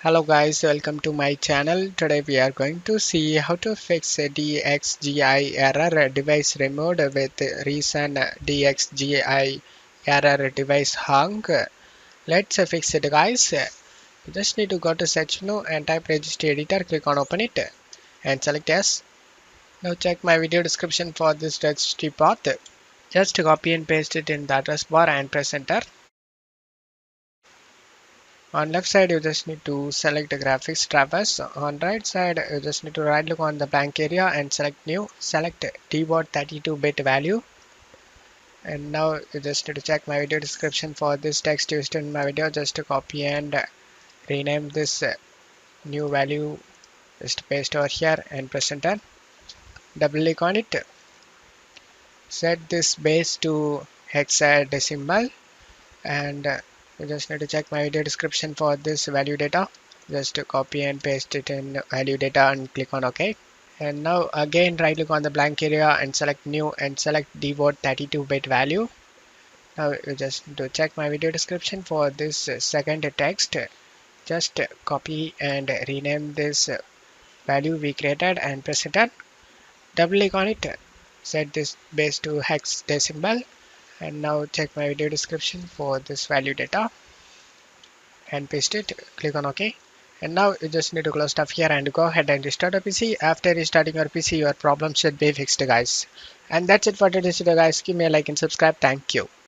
Hello guys, welcome to my channel. Today we are going to see how to fix a DXGI error device removed with recent DXGI error device hung. Let's fix it guys. You just need to go to search menu and type registry editor, click on open it and select yes. Now check my video description for this registry path. Just copy and paste it in the address bar and press enter. On left side, you just need to select the GraphicsDrivers. On right side, you just need to right click on the blank area and select new. Select debot 32-bit value. And now you just need to check my video description for this text used in my video. Just to copy and rename this new value. Just paste over here and press enter. Double click on it. Set this base to hexadecimal and you just need to check my video description for this value data. Just to copy and paste it in value data and click on OK. And now again right click on the blank area and select new and select debot 32-bit value. Now you just need to check my video description for this second text. Just copy and rename this value we created and press enter. Double click on it. Set this base to hexadecimal. And now check my video description for this value data and paste it. Click on OK. And now you just need to close stuff here and go ahead and restart your PC. After restarting your PC, your problem should be fixed guys. And that's it for today's video guys. Give me a like and subscribe. Thank you.